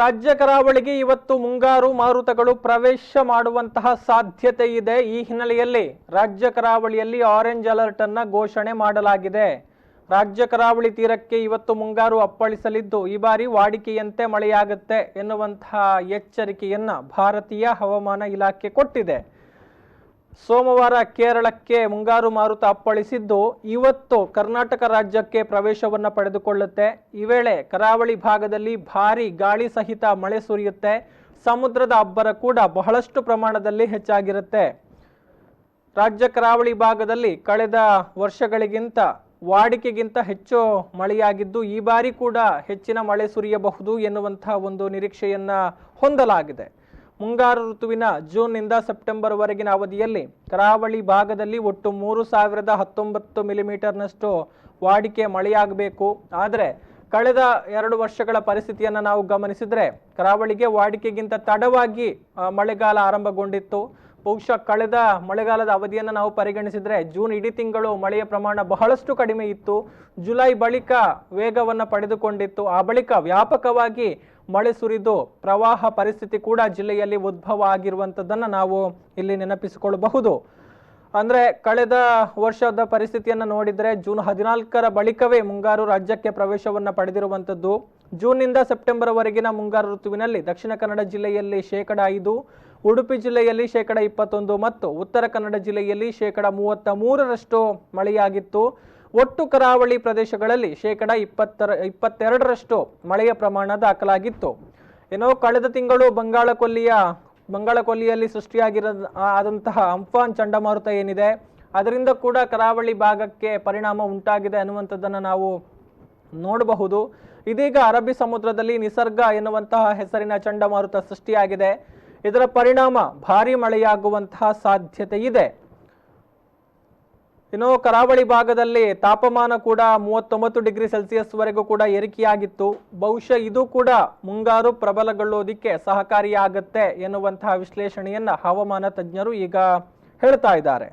ರಾಜ್ಯ ಕರಾವಳಿಗೆ ಇವತ್ತು ಮುಂಗಾರು ಮಾರುತಗಳು ಪ್ರವೇಶ ಮಾಡುವಂತಹ ಸಾಧ್ಯತೆ ಇದೆ. ಈ ಹಿನ್ನೆಲೆಯಲ್ಲಿ ರಾಜ್ಯ ಕರಾವಳಿಯಲ್ಲಿ ಆರೆಂಜ್ ಅಲರ್ಟ್ ಅನ್ನು ಘೋಷಣೆ ಮಾಡಲಾಗಿದೆ. ರಾಜ್ಯ ಕರಾವಳಿ ತೀರಕ್ಕೆ ಇವತ್ತು ಮುಂಗಾರು ಅಪ್ಪಳಿಸಲಿದ್ದು ಈ ಬಾರಿ ವಾಡಿಕೆಯಂತೆ ಮಳೆಯಾಗುತ್ತೆ ಎನ್ನುವಂತಹ ಎಚ್ಚರಿಕೆಯನ್ನ ಭಾರತೀಯ ಹವಾಮಾನ ಇಲಾಖೆ ಕೊಟ್ಟಿದೆ. ಸೋಮವಾರ ಕೇರಳಕ್ಕೆ ಮುಂಗಾರು ಮಾರುತ ಅಪ್ಪಳಿಸಿದ್ದು ಇವತ್ತು ಕರ್ನಾಟಕ ರಾಜ್ಯಕ್ಕೆ ಪ್ರವೇಶವನ್ನು ಪಡೆದುಕೊಳ್ಳುತ್ತೆ. ಈ ವೇಳೆ ಕರಾವಳಿ ಭಾಗದಲ್ಲಿ ಭಾರಿ ಗಾಳಿ ಸಹಿತ ಮಳೆ ಸುರಿಯುತ್ತೆ. ಸಮುದ್ರದ ಅಬ್ಬರ ಕೂಡ ಬಹಳಷ್ಟು ಪ್ರಮಾಣದಲ್ಲಿ ಹೆಚ್ಚಾಗಿರುತ್ತೆ. ರಾಜ್ಯ ಕರಾವಳಿ ಭಾಗದಲ್ಲಿ ಕಳೆದ ವರ್ಷಗಳಿಗಿಂತ ವಾಡಿಕೆಗಿಂತ ಹೆಚ್ಚು ಮಳೆಯಾಗಿದ್ದು ಈ ಬಾರಿ ಕೂಡ ಹೆಚ್ಚಿನ ಮಳೆ ಸುರಿಯಬಹುದು ಎನ್ನುವಂತಹ ಒಂದು ನಿರೀಕ್ಷೆಯನ್ನ ಹೊಂದಲಾಗಿದೆ. ಮುಂಗಾರು ಋತುವಿನ ಜೂನ್ನಿಂದ ಸೆಪ್ಟೆಂಬರ್ ವರೆಗಿನ ಅವಧಿಯಲ್ಲಿ ಕರಾವಳಿ ಭಾಗದಲ್ಲಿ ಒಟ್ಟು 3019 ಮಿಲಿಮೀಟರ್ನಷ್ಟು ವಾಡಿಕೆ ಮಳೆಯಾಗಬೇಕು. ಆದರೆ ಕಳೆದ 2 ವರ್ಷಗಳ ಪರಿಸ್ಥಿತಿಯನ್ನು ನಾವು ಗಮನಿಸಿದರೆ ಕರಾವಳಿಗೆ ವಾಡಿಕೆಗಿಂತ ತಡವಾಗಿ ಮಳೆಗಾಲ ಆರಂಭಗೊಂಡಿತ್ತು. ಬಹುಶಃ ಕಳೆದ ಮಳೆಗಾಲದ ಅವಧಿಯನ್ನು ನಾವು ಪರಿಗಣಿಸಿದರೆ ಜೂನ್ ಇಡೀ ತಿಂಗಳು ಮಳೆಯ ಪ್ರಮಾಣ ಬಹಳಷ್ಟು ಕಡಿಮೆ ಇತ್ತು. ಜುಲೈ ಬಳಿಕ ವೇಗವನ್ನು ಪಡೆದುಕೊಂಡಿತ್ತು. ಆ ಬಳಿಕ ವ್ಯಾಪಕವಾಗಿ ಮಳೆ ಸುರಿದು ಪ್ರವಾಹ ಪರಿಸ್ಥಿತಿ ಕೂಡ ಜಿಲ್ಲೆಯಲ್ಲಿ ಉದ್ಭವ ಆಗಿರುವಂಥದ್ದನ್ನು ನಾವು ಇಲ್ಲಿ ನೆನಪಿಸಿಕೊಳ್ಳಬಹುದು. ಅಂದರೆ ಕಳೆದ ವರ್ಷದ ಪರಿಸ್ಥಿತಿಯನ್ನು ನೋಡಿದರೆ ಜೂನ್ 14ರ ಬಳಿಕವೇ ಮುಂಗಾರು ರಾಜ್ಯಕ್ಕೆ ಪ್ರವೇಶವನ್ನು ಪಡೆದಿರುವಂಥದ್ದು. ಜೂನ್ನಿಂದ ಸೆಪ್ಟೆಂಬರ್ ವರೆಗಿನ ಮುಂಗಾರು ಋತುವಿನಲ್ಲಿ ದಕ್ಷಿಣ ಕನ್ನಡ ಜಿಲ್ಲೆಯಲ್ಲಿ 5%, ಉಡುಪಿ ಜಿಲ್ಲೆಯಲ್ಲಿ 21% ಮತ್ತು ಉತ್ತರ ಕನ್ನಡ ಜಿಲ್ಲೆಯಲ್ಲಿ 33% ಮಳೆಯಾಗಿತ್ತು. ಒಟ್ಟು ಕರಾವಳಿ ಪ್ರದೇಶಗಳಲ್ಲಿ 22% ಮಳೆಯ ಪ್ರಮಾಣ ದಾಖಲಾಗಿತ್ತು. ಏನೋ ಕಳೆದ ತಿಂಗಳು ಬಂಗಾಳಕೊಲ್ಲಿಯಲ್ಲಿ ಸೃಷ್ಟಿಯಾದಂತಹ ಅಂಫಾನ್ ಚಂಡಮಾರುತ ಏನಿದೆ ಅದರಿಂದ ಕೂಡ ಕರಾವಳಿ ಭಾಗಕ್ಕೆ ಪರಿಣಾಮ ಉಂಟಾಗಿದೆ ಅನ್ನುವಂಥದ್ದನ್ನು ನಾವು ನೋಡಬಹುದು. ಇದೀಗ ಅರಬ್ಬಿ ಸಮುದ್ರದಲ್ಲಿ ನಿಸರ್ಗ ಎನ್ನುವಂತಹ ಹೆಸರಿನ ಚಂಡಮಾರುತ ಸೃಷ್ಟಿಯಾಗಿದೆ. ಇದರ ಪರಿಣಾಮ ಭಾರಿ ಮಳೆಯಾಗುವಂತಹ ಸಾಧ್ಯತೆ ಇದೆ. ಇನ್ನು ಕರಾವಳಿ ಭಾಗದಲ್ಲಿ ತಾಪಮಾನ ಕೂಡ 39 ಡಿಗ್ರಿ ಸೆಲ್ಸಿಯಸ್ ವರೆಗೂ ಕೂಡ ಏರಿಕೆಯಾಗಿತ್ತು. ಬಹುಶಃ ಇದು ಕೂಡ ಮುಂಗಾರು ಪ್ರಬಲಗೊಳ್ಳೋದಿಕ್ಕೆ ಸಹಕಾರಿಯಾಗುತ್ತೆ ಎನ್ನುವಂತಹ ವಿಶ್ಲೇಷಣೆಯನ್ನ ಹವಾಮಾನ ತಜ್ಞರು ಈಗ ಹೇಳ್ತಾ ಇದ್ದಾರೆ.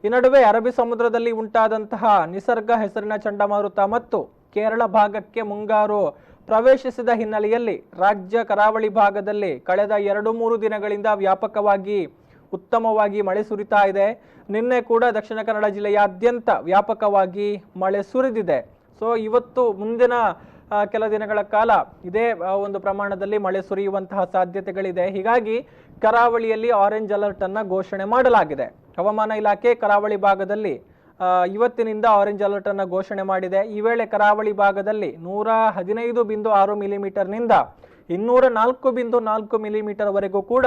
ಈ ನಡುವೆ ಅರಬ್ಬಿ ಸಮುದ್ರದಲ್ಲಿ ಉಂಟಾದಂತಹ ನಿಸರ್ಗ ಹೆಸರಿನ ಚಂಡಮಾರುತ ಮತ್ತು ಕೇರಳ ಭಾಗಕ್ಕೆ ಮುಂಗಾರು ಪ್ರವೇಶಿಸಿದ ಹಿನ್ನೆಲೆಯಲ್ಲಿ ರಾಜ್ಯ ಕರಾವಳಿ ಭಾಗದಲ್ಲಿ ಕಳೆದ 2-3 ದಿನಗಳಿಂದ ವ್ಯಾಪಕವಾಗಿ ಉತ್ತಮವಾಗಿ ಮಳೆ ಸುರಿತಾ ಇದೆ. ನಿನ್ನೆ ಕೂಡ ದಕ್ಷಿಣ ಕನ್ನಡ ಜಿಲ್ಲೆಯಾದ್ಯಂತ ವ್ಯಾಪಕವಾಗಿ ಮಳೆ ಸುರಿದಿದೆ. ಸೊ ಇವತ್ತು ಮುಂದಿನ ಕೆಲ ದಿನಗಳ ಕಾಲ ಇದೇ ಒಂದು ಪ್ರಮಾಣದಲ್ಲಿ ಮಳೆ ಸುರಿಯುವಂತಹ ಸಾಧ್ಯತೆಗಳಿದೆ. ಹೀಗಾಗಿ ಕರಾವಳಿಯಲ್ಲಿ ಆರೆಂಜ್ ಅಲರ್ಟ್ ಅನ್ನ ಘೋಷಣೆ ಮಾಡಲಾಗಿದೆ. ಹವಾಮಾನ ಇಲಾಖೆ ಕರಾವಳಿ ಭಾಗದಲ್ಲಿ ಇವತ್ತಿನಿಂದ ಆರೆಂಜ್ ಅಲರ್ಟ್ ಅನ್ನು ಘೋಷಣೆ ಮಾಡಿದೆ. ಈ ವೇಳೆ ಕರಾವಳಿ ಭಾಗದಲ್ಲಿ 115.6 ಮಿಲಿಮೀಟರ್ನಿಂದ 204.4 ಮಿಲಿಮೀಟರ್ ವರೆಗೂ ಕೂಡ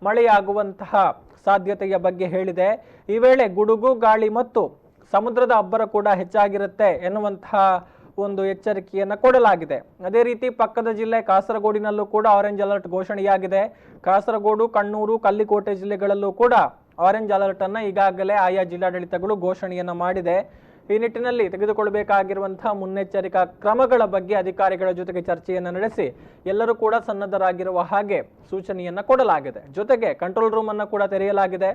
ಮಳೆಯಾಗುವಂತಹ ಸಾಧ್ಯತೆಯ ಬಗ್ಗೆ ಹೇಳಿದೆ. ಈ ವೇಳೆ ಗುಡುಗು ಗಾಳಿ ಮತ್ತು ಸಮುದ್ರದ ಅಬ್ಬರ ಕೂಡ ಹೆಚ್ಚಾಗಿರುತ್ತೆ ಎನ್ನುವಂತಹ ಒಂದು ಎಚ್ಚರಿಕೆಯನ್ನು ಕೊಡಲಾಗಿದೆ. ಅದೇ ರೀತಿ ಪಕ್ಕದ ಜಿಲ್ಲೆ ಕಾಸರಗೋಡಿನಲ್ಲೂ ಕೂಡ ಆರೆಂಜ್ ಅಲರ್ಟ್ ಘೋಷಣೆಯಾಗಿದೆ. ಕಾಸರಗೋಡು, ಕಣ್ಣೂರು, ಕಲ್ಲಿಕೋಟೆ ಜಿಲ್ಲೆಗಳಲ್ಲೂ ಕೂಡ ಆರೆಂಜ್ ಅಲರ್ಟ್ ಅನ್ನು ಈಗಾಗಲೇ ಆಯಾ ಜಿಲ್ಲಾಡಳಿತಗಳು ಘೋಷಣೆಯನ್ನು ಮಾಡಿದೆ. ಈ ನಿಟ್ಟಿನಲ್ಲಿ ತೆಗೆದುಕೊಳ್ಳಬೇಕಾಗಿರುವಂತಹ ಮುನ್ನೆಚ್ಚರಿಕಾ ಕ್ರಮಗಳ ಬಗ್ಗೆ ಅಧಿಕಾರಿಗಳ ಜೊತೆಗೆ ಚರ್ಚೆಯನ್ನು ನಡೆಸಿ ಎಲ್ಲರೂ ಕೂಡ ಸನ್ನದ್ಧರಾಗಿರುವ ಹಾಗೆ ಸೂಚನೆಯನ್ನು ಕೊಡಲಾಗಿದೆ. ಜೊತೆಗೆ ಕಂಟ್ರೋಲ್ ರೂಮ್ ಅನ್ನು ಕೂಡ ತೆರೆಯಲಾಗಿದೆ.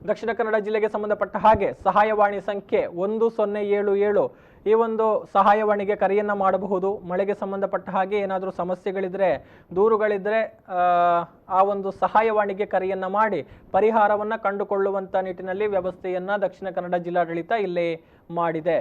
ದಕ್ಷಿಣ ಕನ್ನಡ ಜಿಲ್ಲೆಗೆ ಸಂಬಂಧಪಟ್ಟ ಹಾಗೆ ಸಹಾಯವಾಣಿ ಸಂಖ್ಯೆ 1077 ಈ ಒಂದು ಸಹಾಯವಾಣಿಗೆ ಕರೆಯನ್ನ ಮಾಡಬಹುದು. ಮಳೆಗೆ ಸಂಬಂಧಪಟ್ಟ ಹಾಗೆ ಏನಾದರೂ ಸಮಸ್ಯೆಗಳಿದ್ರೆ, ದೂರುಗಳಿದ್ರೆ ಆ ಒಂದು ಸಹಾಯವಾಣಿಗೆ ಕರೆಯನ್ನ ಮಾಡಿ ಪರಿಹಾರವನ್ನ ಕಂಡುಕೊಳ್ಳುವಂತ ನಿಟ್ಟಿನಲ್ಲಿ ವ್ಯವಸ್ಥೆಯನ್ನ ದಕ್ಷಿಣ ಕನ್ನಡ ಜಿಲ್ಲಾಡಳಿತ ಇಲ್ಲಿ ಮಾಡಿದೆ.